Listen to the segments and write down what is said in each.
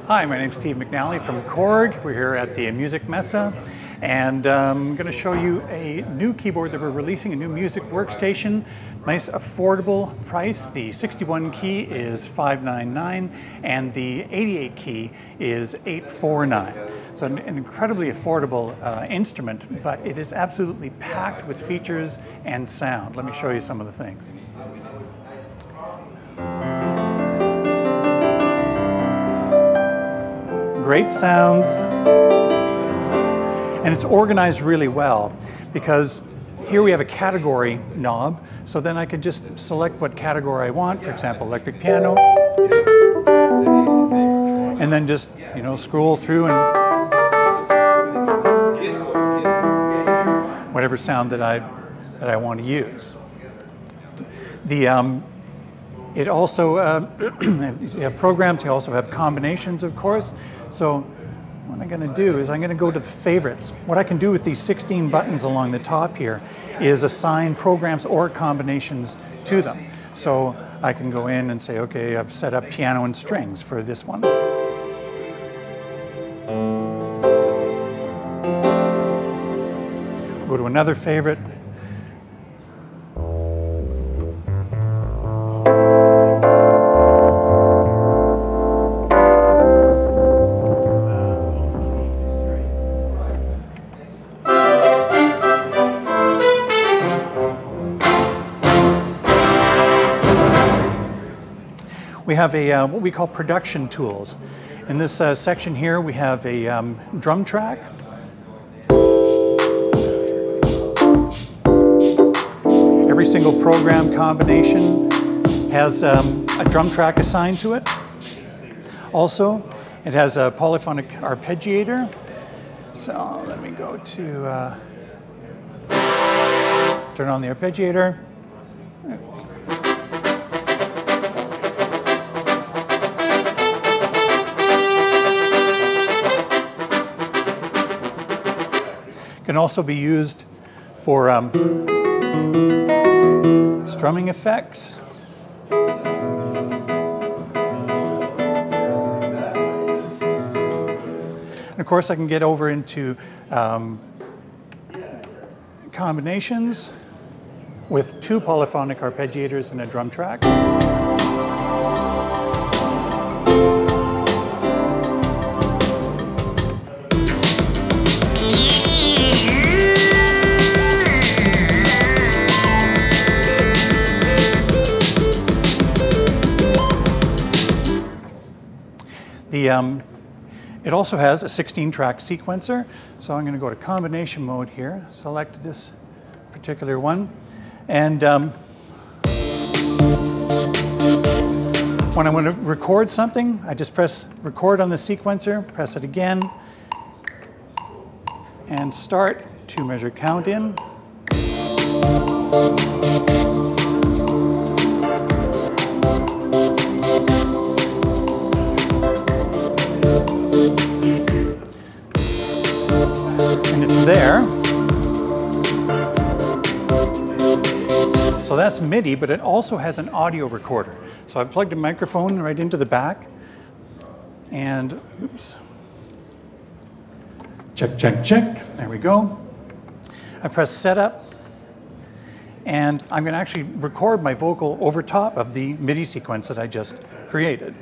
Hi, my name's Steve McNally from Korg. We're here at the Music Messe, and I'm going to show you a new keyboard that we're releasing, a new music workstation. Nice affordable price. The 61 key is $599 and the 88 key is $849. So an incredibly affordable instrument, but it is absolutely packed with features and sound. Let me show you some of the things. Great sounds, and it's organized really well because here we have a category knob, so then I can just select what category I want, for example, electric piano, and then just, scroll through and whatever sound that I want to use. It also, you have programs, you also have combinations, of course. So what I'm going to do is I'm going to go to the favorites. What I can do with these 16 buttons along the top here is assign programs or combinations to them. So I can go in and say, okay, I've set up piano and strings for this one. Go to another favorite. We have what we call production tools. In this section here, we have a drum track. Every single program combination has a drum track assigned to it. Also, it has a polyphonic arpeggiator. So let me go to turn on the arpeggiator. Can also be used for strumming effects. And of course, I can get over into combinations with two polyphonic arpeggiators and a drum track. It also has a 16-track sequencer, so I'm going to go to combination mode here, select this particular one, and when I want to record something, I just press record on the sequencer, press it again, and start 2-measure count in. And it's there. So that's MIDI, but it also has an audio recorder. So I've plugged a microphone right into the back, and oops. Check, check, check. There we go. I press setup, and I'm going to actually record my vocal over top of the MIDI sequence that I just created.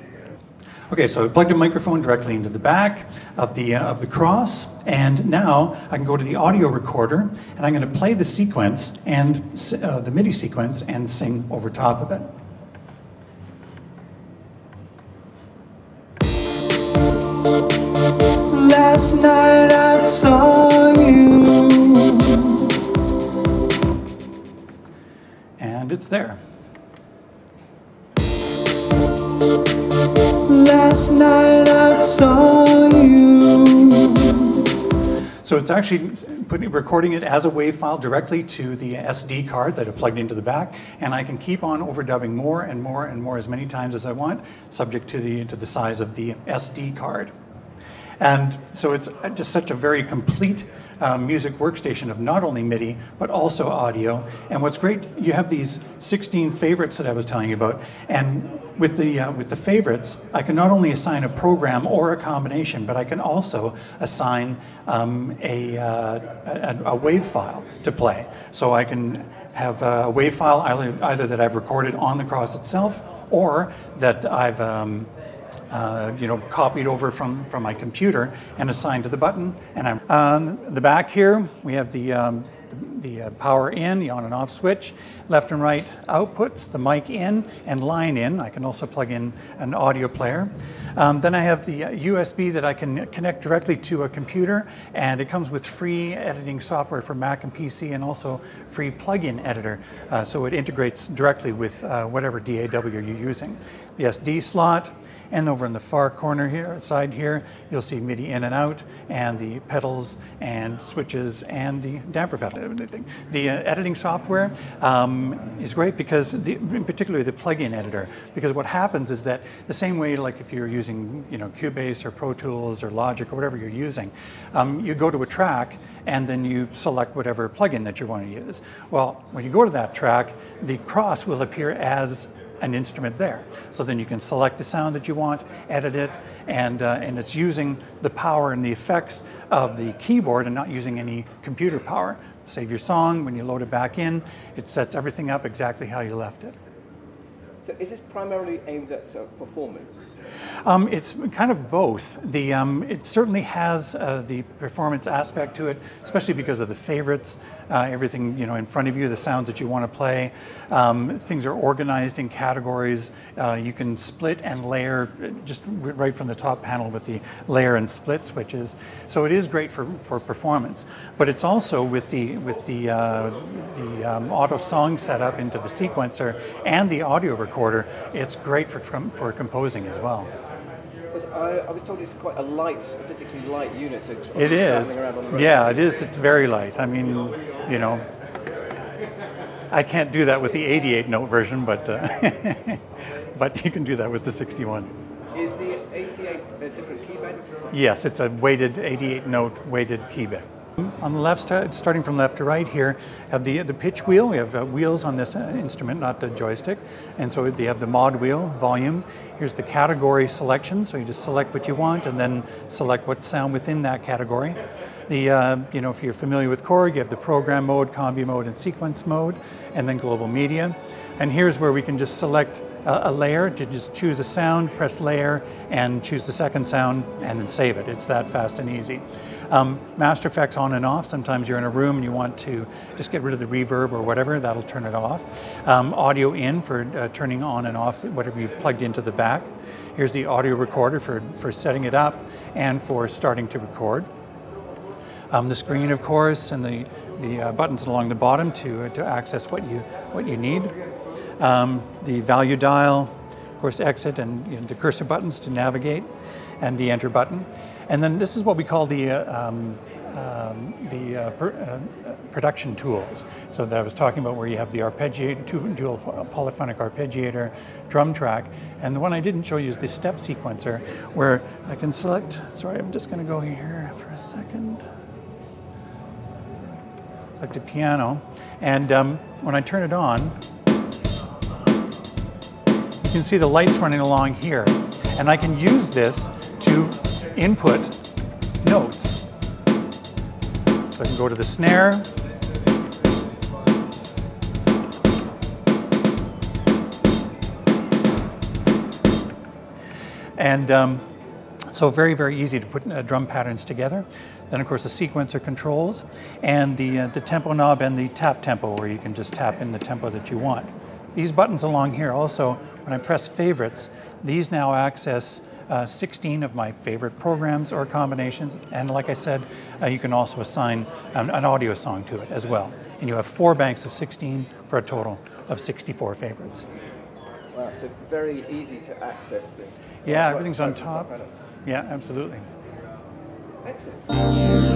Okay, so I plugged a microphone directly into the back of the Kross, and now I can go to the audio recorder, and I'm going to play the sequence and the MIDI sequence and sing over top of it. Last night I saw you, and it's there. Last night I saw you. So it's actually recording it as a WAV file directly to the SD card that I plugged into the back, and I can keep on overdubbing more and more and more as many times as I want, subject to the size of the SD card. And so it's just such a very complete music workstation of not only MIDI, but also audio. And what's great, you have these 16 favorites that I was telling you about. And with the favorites, I can not only assign a program or a combination, but I can also assign a WAV file to play. So I can have a WAV file either that I've recorded on the Kross itself, or that I've copied over from my computer and assigned to the button. And I'm on the back here, we have the power in, the on and off switch, left and right outputs, the mic in and line in. I can also plug in an audio player. Then I have the USB that I can connect directly to a computer, and it comes with free editing software for Mac and PC, and also free plug-in editor. So it integrates directly with whatever DAW you're using. The SD slot. And over in the far corner here, side here, you'll see MIDI in and out, and the pedals and switches and the damper pedal and everything. The editing software is great because, in particular, the plug-in editor. Because what happens is that the same way, like if you're using, Cubase or Pro Tools or Logic or whatever you're using, you go to a track and then you select whatever plugin that you want to use. Well, when you go to that track, the Kross will appear as an instrument there. So then you can select the sound that you want, edit it, and it's using the power and the effects of the keyboard and not using any computer power. Save your song, when you load it back in, it sets everything up exactly how you left it. So is this primarily aimed at performance? It's kind of both. It certainly has the performance aspect to it, especially because of the favorites, everything in front of you, the sounds that you want to play. Things are organized in categories. You can split and layer just right from the top panel with the layer and split switches. So it is great for performance. But it's also with the auto song setup into the sequencer and the audio recorder. It's great for composing as well. Because I was told it's quite a physically light unit. So it's it is. Yeah, it is. It's very light. I mean, I can't do that with the 88 note version, but but you can do that with the 61. Is the 88 a different key bed? Yes, it's a weighted 88 note weighted key bed. On the left side, starting from left to right here, have the pitch wheel. We have wheels on this instrument, not the joystick. And so they have the mod wheel, volume. Here's the category selection. So you just select what you want and then select what sound within that category. If you're familiar with Korg, you have the program mode, combi mode, and sequence mode, and then global media. And here's where we can just select a layer, to just choose a sound, press layer, and choose the second sound, and then save it. It's that fast and easy. Master effects on and off. Sometimes you're in a room and you want to just get rid of the reverb or whatever, that'll turn it off. Audio in for turning on and off whatever you've plugged into the back. Here's the audio recorder for setting it up and for starting to record. The screen, of course, and the buttons along the bottom to access what you need. The value dial, of course, exit, and the cursor buttons to navigate, and the enter button. And then this is what we call the production tools. So that I was talking about, where you have the dual polyphonic arpeggiator, drum track, and the one I didn't show you is the step sequencer, where I can select. Sorry, I'm just going to go here for a second. Select the piano, and when I turn it on, you can see the lights running along here, and I can use this to input notes. So I can go to the snare, and so very, very easy to put drum patterns together. Then, of course, the sequencer controls, and the tempo knob and the tap tempo, where you can just tap in the tempo that you want. These buttons along here also, when I press favorites, these now access 16 of my favorite programs or combinations, and like I said, you can also assign an audio song to it as well. And you have 4 banks of 16 for a total of 64 favorites. Wow, so very easy to access. Yeah, everything's on top. Yeah, absolutely. Excellent.